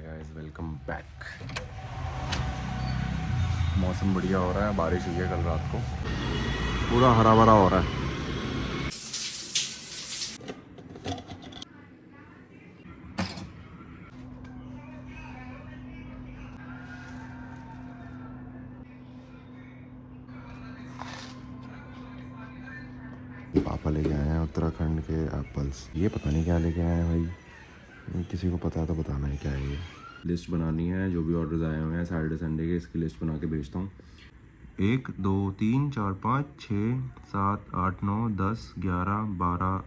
Hi guys, welcome back. मौसम बढ़िया हो रहा है, बारिश हुई है कल रात को, पूरा हरा भरा हो रहा है। पापा लेके आए हैं उत्तराखंड के एप्पल्स। ये पता नहीं क्या लेके आए हैं भाई, किसी को पता है तो बताना है क्या है ये। लिस्ट बनानी है, जो भी ऑर्डर्स आए हुए हैं सैटरडे संडे के, इसकी लिस्ट बना के भेजता हूँ। 1 2 3 4 5 6 7 8 9 10 11 12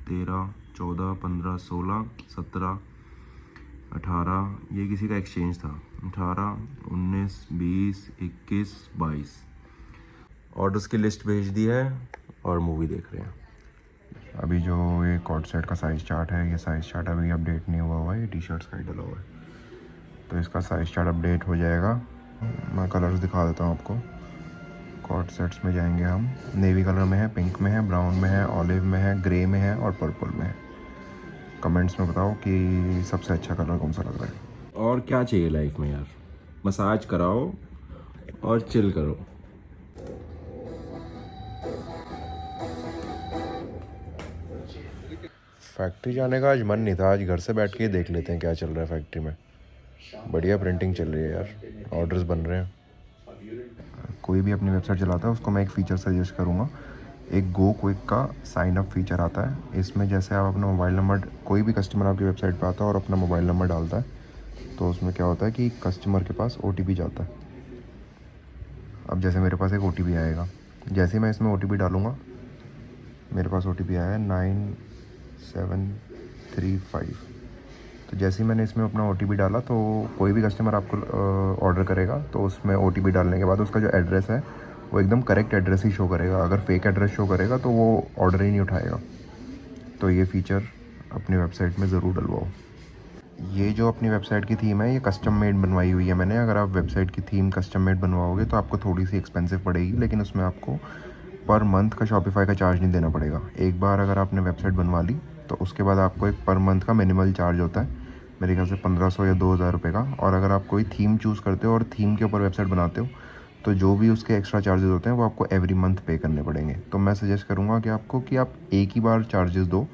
13 14 15 16 17 18, ये किसी का एक्सचेंज था। 18 19 20 21 22 ऑर्डर्स की लिस्ट भेज दी है और मूवी देख रहे हैं। अभी जो ये कॉर्ड सेट का साइज़ चार्ट है, ये साइज़ चार्ट अभी अपडेट नहीं हुआ है, ये टी शर्ट्स का ही डला हुआ है, तो इसका साइज़ चार्ट अपडेट हो जाएगा। मैं कलर्स दिखा देता हूँ आपको। कॉर्ड सेट्स में जाएंगे हम, नेवी कलर में है, पिंक में है, ब्राउन में है, ऑलिव में है, ग्रे में है और पर्पल में है। कमेंट्स में बताओ कि सबसे अच्छा कलर कौन सा लग रहा है। और क्या चाहिए लाइफ में यार, मसाज कराओ और चिल करो। फैक्ट्री जाने का आज मन नहीं था, आज घर से बैठ के ही देख लेते हैं क्या चल रहा है फैक्ट्री में। बढ़िया प्रिंटिंग चल रही है यार, ऑर्डर्स बन रहे हैं। कोई भी अपनी वेबसाइट चलाता है उसको मैं एक फ़ीचर सजेस्ट करूँगा। एक गो क्विक का साइन अप फीचर आता है। इसमें जैसे आप अपना मोबाइल नंबर, कोई भी कस्टमर आपकी वेबसाइट पे आता है और अपना मोबाइल नंबर डालता है, तो उसमें क्या होता है कि कस्टमर के पास OTP जाता है। अब जैसे मेरे पास एक OTP आएगा, जैसे ही मैं इसमें OTP डालूँगा, मेरे पास OTP आया है 9735। तो जैसे ही मैंने इसमें अपना OTP डाला, तो कोई भी कस्टमर आपको ऑर्डर करेगा तो उसमें OTP डालने के बाद उसका जो एड्रेस है वो एकदम करेक्ट एड्रेस ही शो करेगा। अगर फेक एड्रेस शो करेगा तो वो ऑर्डर ही नहीं उठाएगा। तो ये फ़ीचर अपनी वेबसाइट में ज़रूर डलवाओ। ये जो अपनी वेबसाइट की थीम है, ये कस्टम मेड बनवाई हुई है मैंने। अगर आप वेबसाइट की थीम कस्टम मेड बनवाओगे तो आपको थोड़ी सी एक्सपेंसिव पड़ेगी, लेकिन उसमें आपको पर मंथ का शॉपिफाई का चार्ज नहीं देना पड़ेगा। एक बार अगर आपने वेबसाइट बनवा ली तो उसके बाद आपको एक पर मंथ का मिनिमल चार्ज होता है, मेरे ख्याल से 1500 या 2000 रुपये का। और अगर आप कोई थीम चूज़ करते हो और थीम के ऊपर वेबसाइट बनाते हो, तो जो भी उसके एक्स्ट्रा चार्जेस होते हैं वो आपको एवरी मंथ पे करने पड़ेंगे। तो मैं सजेस्ट करूँगा कि आपको कि आप एक ही बार चार्जेस दो,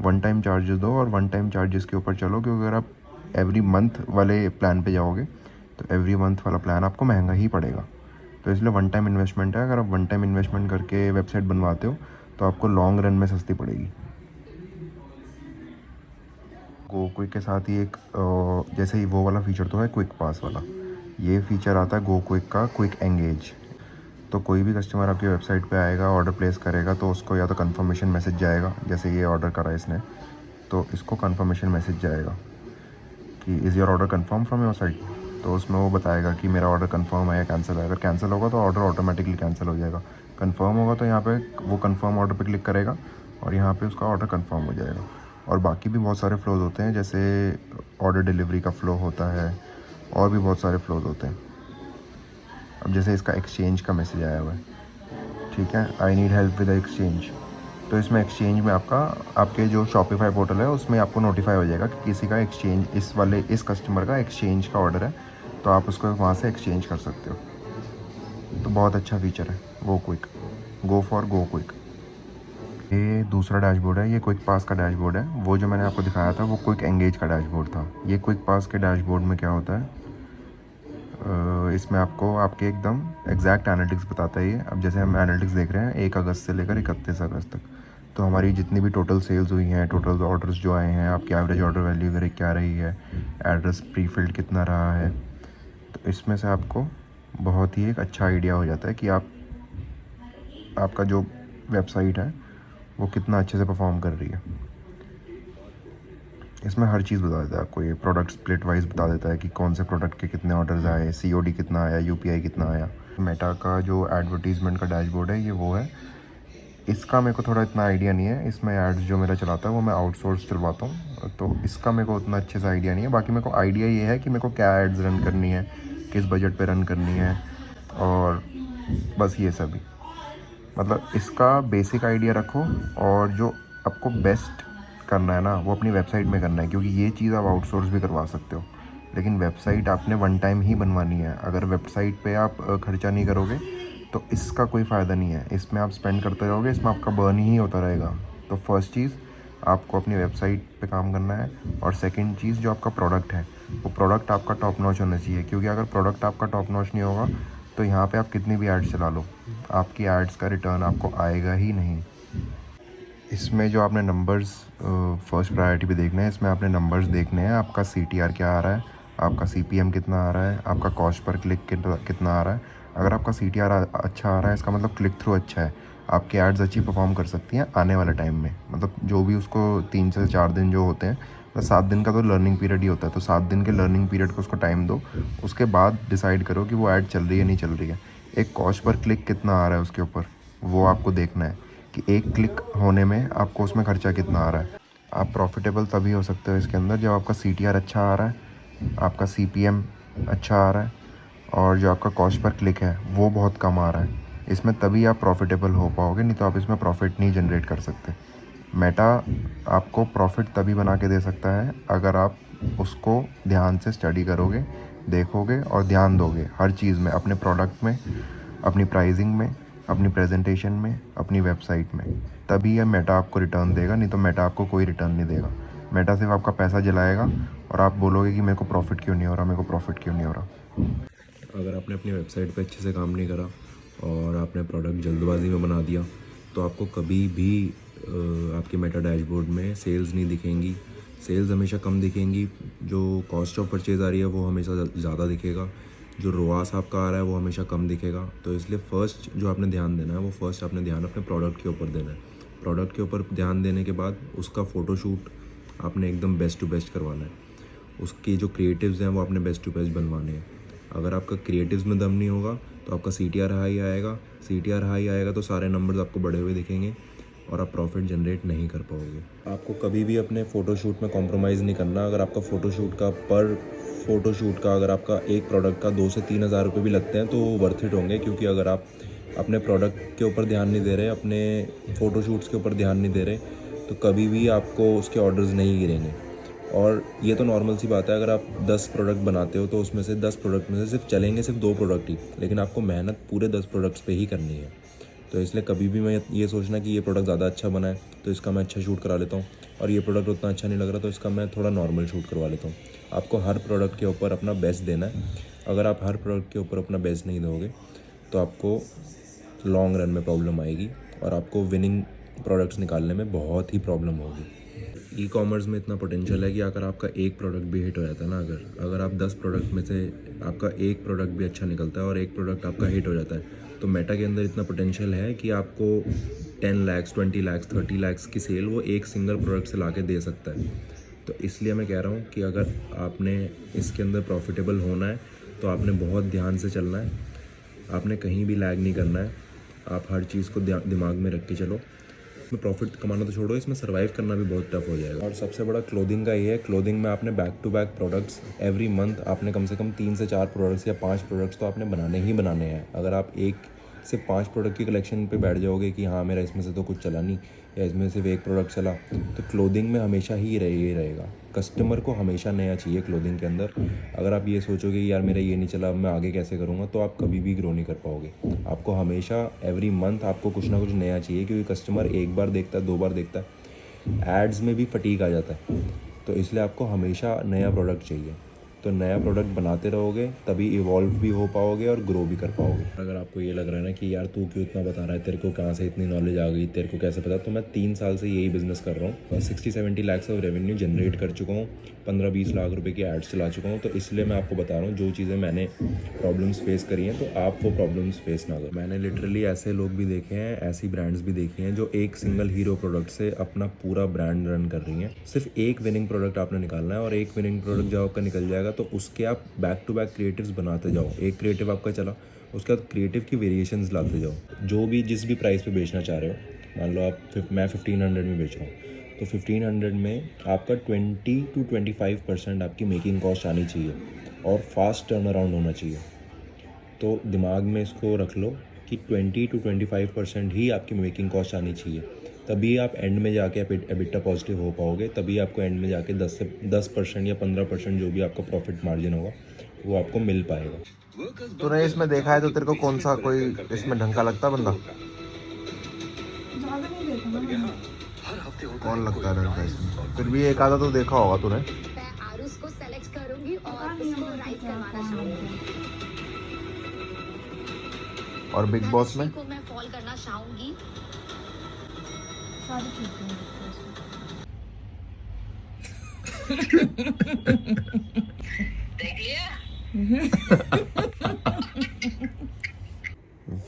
वन टाइम चार्जेस दो और वन टाइम चार्जेस के ऊपर चलो, क्योंकि अगर आप एवरी मंथ वाले प्लान पे जाओगे तो एवरी मंथ वाला प्लान आपको महंगा ही पड़ेगा। तो इसलिए वन टाइम इन्वेस्टमेंट है। अगर आप वन टाइम इन्वेस्टमेंट करके वेबसाइट बनवाते हो तो आपको लॉन्ग रन में सस्ती पड़ेगी। गो क्विक के साथ ही एक जैसे ही वो वाला फ़ीचर तो है क्विक पास वाला, ये फ़ीचर आता है गो क्विक का क्विक एंगेज। तो कोई भी कस्टमर आपकी वेबसाइट पे आएगा, ऑर्डर प्लेस करेगा, तो उसको या तो कंफर्मेशन मैसेज जाएगा, जैसे ये ऑर्डर करा इसने तो इसको कंफर्मेशन मैसेज जाएगा कि is your order confirm from your site. तो उसमें वो बताएगा कि मेरा ऑर्डर कंफर्म है या कैंसिल है। अगर कैंसिल होगा तो ऑर्डर ऑटोमेटिकली कैंसिल हो जाएगा, कंफर्म होगा तो यहाँ पे वो कंफर्म ऑर्डर पे क्लिक करेगा और यहाँ पे उसका ऑर्डर कंफर्म हो जाएगा। और बाकी भी बहुत सारे फ्लोज होते हैं, जैसे ऑर्डर डिलीवरी का फ़्लो होता है और भी बहुत सारे फ्लोज होते हैं। अब जैसे इसका एक्सचेंज का मैसेज आया हुआ है, ठीक है, I need help with exchange. तो इसमें एक्सचेंज में आपके जो शॉपिफाई पोर्टल है उसमें आपको नोटिफाई हो जाएगा कि किसी का एक्सचेंज, इस कस्टमर का एक्सचेंज का ऑर्डर है, तो आप उसको वहाँ से एक्सचेंज कर सकते हो। तो बहुत अच्छा फीचर है go quick, go for go quick. ये दूसरा डैशबोर्ड है, ये क्विक पास का डैशबोर्ड है। वो जो मैंने आपको दिखाया था वो क्विक एंगेज का डैशबोर्ड था। ये क्विक पास के डैशबोर्ड में क्या होता है, इसमें आपको आपके एकदम एग्जैक्ट एनालिटिक्स बताता है ये। अब जैसे हम एनालिटिक्स देख रहे हैं 1 अगस्त से लेकर 31 अगस्त तक, तो हमारी जितनी भी टोटल सेल्स हुई हैं, टोटल ऑर्डर्स जो आए हैं, आपकी एवरेज ऑर्डर वैल्यू वगैरह क्या रही है, एड्रेस प्री फिल्ड कितना रहा है, तो इसमें से आपको बहुत ही एक अच्छा आइडिया हो जाता है कि आपका जो वेबसाइट है वो कितना अच्छे से परफॉर्म कर रही है। इसमें हर चीज़ बता देता है आपको, ये प्रोडक्ट स्प्लिट वाइज बता देता है कि कौन से प्रोडक्ट के कितने ऑर्डर्स आए, COD कितना आया, UPI कितना आया। मेटा का जो एडवर्टीज़मेंट का डैशबोर्ड है ये वो है। इसका मेरे को थोड़ा इतना आइडिया नहीं है, इसमें एड्स जो मेरा चलाता है वो मैं आउटसोर्स चलवाता हूँ, तो इसका मेरे को उतना अच्छे से आइडिया नहीं है। बाकी मेरे को आइडिया ये है कि मेरे को क्या एड्स रन करनी है, किस बजट पे रन करनी है, और बस ये सभी। मतलब इसका बेसिक आइडिया रखो, और जो आपको बेस्ट करना है ना वो अपनी वेबसाइट में करना है, क्योंकि ये चीज़ आप आउटसोर्स भी करवा सकते हो, लेकिन वेबसाइट आपने वन टाइम ही बनवानी है। अगर वेबसाइट पे आप खर्चा नहीं करोगे तो इसका कोई फ़ायदा नहीं है। इसमें आप स्पेंड करते रहोगे, इसमें आपका बर्न ही होता रहेगा। तो फर्स्ट चीज़ आपको अपनी वेबसाइट पे काम करना है, और सेकंड चीज़ जो आपका प्रोडक्ट है वो प्रोडक्ट आपका टॉप नॉच होना चाहिए, क्योंकि अगर प्रोडक्ट आपका टॉप नॉच नहीं होगा तो यहाँ पे आप कितनी भी एड्स चला लो, आपकी एड्स का रिटर्न आपको आएगा ही नहीं। इसमें जो आपने नंबर्स फर्स्ट प्रायोरिटी पे देखना है, इसमें आपने नंबर्स देखने हैं। आपका CTR क्या आ रहा है, आपका CPM कितना आ रहा है, आपका कॉस्ट पर क्लिक कितना आ रहा है। अगर आपका CTR अच्छा आ रहा है, इसका मतलब क्लिक थ्रू अच्छा है, आपकी एड्स अच्छी परफॉर्म कर सकती हैं आने वाले टाइम में। मतलब जो भी उसको 3 से 4 दिन जो होते हैं, तो 7 दिन का तो लर्निंग पीरियड ही होता है, तो 7 दिन के लर्निंग पीरियड को उसको टाइम दो। उसके बाद डिसाइड करो कि वो ऐड चल रही है नहीं चल रही है। एक कॉस्ट पर क्लिक कितना आ रहा है उसके ऊपर वो आपको देखना है कि एक क्लिक होने में आपको उसमें खर्चा कितना आ रहा है। आप प्रॉफिटेबल तभी हो सकते हो इसके अंदर जब आपका CTR अच्छा आ रहा है, आपका CPM अच्छा आ रहा है, और जो आपका कॉस्ट पर क्लिक है वो बहुत कम आ रहा है। इसमें तभी आप प्रॉफिटेबल हो पाओगे, नहीं तो आप इसमें प्रॉफिट नहीं जनरेट कर सकते। मेटा आपको प्रॉफिट तभी बना के दे सकता है अगर आप उसको ध्यान से स्टडी करोगे, देखोगे और ध्यान दोगे हर चीज़ में, अपने प्रोडक्ट में, अपनी प्राइसिंग में, अपनी प्रेजेंटेशन में, अपनी वेबसाइट में। तभी ये मेटा आपको रिटर्न देगा, नहीं तो मेटा आपको कोई रिटर्न नहीं देगा। मेटा सिर्फ आपका पैसा जलाएगा और आप बोलोगे कि मेरे को प्रॉफिट क्यों नहीं हो रहा, मेरे को प्रॉफिट क्यों नहीं हो रहा। अगर आपने अपनी वेबसाइट पे अच्छे से काम नहीं करा और आपने प्रोडक्ट जल्दबाजी में बना दिया तो आपको कभी भी आपके मेटा डैशबोर्ड में सेल्स नहीं दिखेंगी। सेल्स हमेशा कम दिखेंगी, जो कॉस्ट ऑफ परचेज आ रही है वो हमेशा ज़्यादा दिखेगा, जो रोआस आपका आ रहा है वो हमेशा कम दिखेगा। तो इसलिए फ़र्स्ट जो आपने ध्यान देना है वो फर्स्ट आपने ध्यान अपने प्रोडक्ट के ऊपर देना है। प्रोडक्ट के ऊपर ध्यान देने के बाद उसका फ़ोटोशूट आपने एकदम बेस्ट टू बेस्ट करवाना है। उसके जो क्रिएटिव्स हैं वो आपने बेस्ट टू बेस्ट बनवाने हैं। अगर आपका क्रिएटिव्स में दम नहीं होगा तो आपका CTR हाई आएगा। CTR हाई आएगा तो सारे नंबर्स आपको बढ़े हुए दिखेंगे और आप प्रॉफिट जनरेट नहीं कर पाओगे। आपको कभी भी अपने फ़ोटोशूट में कॉम्प्रोमाइज़ नहीं करना। अगर आपका फ़ोटोशूट का अगर आपका एक प्रोडक्ट का 2 से 3 हज़ार रुपये भी लगते हैं तो वो वर्थ इट होंगे, क्योंकि अगर आप अपने प्रोडक्ट के ऊपर ध्यान नहीं दे रहे, अपने फ़ोटोशूट्स के ऊपर ध्यान नहीं दे रहे, तो कभी भी आपको उसके ऑर्डर्स नहीं गिरेंगे। और ये तो नॉर्मल सी बात है, अगर आप 10 प्रोडक्ट बनाते हो तो उसमें से 10 प्रोडक्ट में से सिर्फ चलेंगे सिर्फ 2 प्रोडक्ट ही, लेकिन आपको मेहनत पूरे 10 प्रोडक्ट्स पे ही करनी है। तो इसलिए कभी भी मैं ये सोचना कि ये प्रोडक्ट ज़्यादा अच्छा बना है तो इसका मैं अच्छा शूट करा लेता हूँ, और ये प्रोडक्ट उतना अच्छा नहीं लग रहा तो इसका मैं थोड़ा नॉर्मल शूट करवा लेता हूँ। आपको हर प्रोडक्ट के ऊपर अपना बेस्ट देना है। अगर आप हर प्रोडक्ट के ऊपर अपना बेस्ट नहीं दोगे तो आपको लॉन्ग रन में प्रॉब्लम आएगी और आपको विनिंग प्रोडक्ट्स निकालने में बहुत ही प्रॉब्लम होगी। ई-कॉमर्स में इतना पोटेंशियल है कि अगर आपका एक प्रोडक्ट भी हिट हो जाता है ना, अगर आप 10 प्रोडक्ट में से आपका एक प्रोडक्ट भी अच्छा निकलता है और एक प्रोडक्ट आपका हिट हो जाता है, तो मेटा के अंदर इतना पोटेंशियल है कि आपको 10 लाख 20 लाख 30 लाख की सेल वो एक सिंगल प्रोडक्ट से ला के दे सकता है। तो इसलिए मैं कह रहा हूँ कि अगर आपने इसके अंदर प्रॉफिटेबल होना है तो आपने बहुत ध्यान से चलना है, आपने कहीं भी लैग नहीं करना है। आप हर चीज़ को दिमाग में रख के चलो। इसमें प्रॉफिट कमाना तो छोड़ो, इसमें सर्वाइव करना भी बहुत टफ हो जाएगा। और सबसे बड़ा क्लोथिंग का ये है, क्लोथिंग में आपने back to back products every month आपने कम से कम 3 से 4 प्रोडक्ट्स या 5 प्रोडक्ट्स तो आपने बनाने ही बनाने हैं। अगर आप एक सिर्फ 5 प्रोडक्ट की कलेक्शन पे बैठ जाओगे कि हाँ मेरा इसमें से तो कुछ चला नहीं या इसमें सिर्फ एक प्रोडक्ट चला, तो क्लोथिंग में हमेशा ही ये रहेगा। कस्टमर को हमेशा नया चाहिए क्लोथिंग के अंदर। अगर आप ये सोचोगे यार मेरा ये नहीं चला, अब मैं आगे कैसे करूँगा, तो आप कभी भी ग्रो नहीं कर पाओगे। आपको हमेशा एवरी मंथ आपको कुछ ना कुछ नया चाहिए, क्योंकि कस्टमर एक बार देखता है, 2 बार देखता है, एड्स में भी फटीग आ जाता है। तो इसलिए आपको हमेशा नया प्रोडक्ट चाहिए। तो नया प्रोडक्ट बनाते रहोगे तभी इवॉल्व भी हो पाओगे और ग्रो भी कर पाओगे। अगर आपको ये लग रहा है ना कि यार तू क्यों इतना बता रहा है, तेरे को कहाँ से इतनी नॉलेज आ गई, तेरे को कैसे पता, तो मैं 3 साल से यही बिज़नेस कर रहा हूँ। 60-70 लाख ऑफ रेवेन्यू जनरेट कर चुका हूँ, 15-20 लाख रुपए की एड्स चला चुका हूँ। तो इसलिए मैं आपको बता रहा हूँ जो चीज़ें मैंने प्रॉब्लम्स फेस करी हैं, तो आप वो प्रॉब्लम्स फेस ना करो। मैंने लिटरली ऐसे लोग भी देखे हैं, ऐसी ब्रांड्स भी देखी हैं जो एक सिंगल हीरो प्रोडक्ट से अपना पूरा ब्रांड रन कर रही हैं। सिर्फ एक विनिंग प्रोडक्ट आपने निकालना है, और एक विनिंग प्रोडक्ट जब आपका निकल जाएगा तो उसके आप बैक टू बैक क्रिएटिव्स बनाते जाओ। एक क्रिएटिव आपका चला, उसके बाद क्रिएटिव की वेरिएशंस लाते जाओ। जो भी जिस भी प्राइस पे बेचना चाह रहे हो, मान लो मैं 1500 में बेच रहा हूँ, तो 1500 में आपका 20-25% आपकी मेकिंग कॉस्ट आनी चाहिए और फास्ट टर्न अराउंड होना चाहिए। तो दिमाग में इसको रख लो कि 20-25% ही आपकी मेकिंग कॉस्ट आनी चाहिए। तभी आप एंड में जाके एबिटा पॉजिटिव हो पाओगे, तभी आपको एंड में जाके 10% या 15% जो भी आपका प्रॉफिट मार्जिन होगा वो आपको मिल पाएगा। तूने इसमें देखा है तो तेरे को कौन सा कोई इसमें ढंग का लगता बंदा? ज़्यादा नहीं देखा ना मैंने। कौन लगता है ढंग का इसमें? फिर भी एक आधा तो देखा होगा तूने। मैं आरुष को सेलेक्ट करूंगी और उसको राइज करवाना चाहूंगी। और बिग बॉस में को मैं फॉल करना चाहूंगी। सारी चीज़ें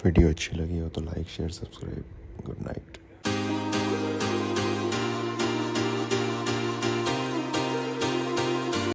वीडियो अच्छी लगी हो तो लाइक शेयर सब्सक्राइब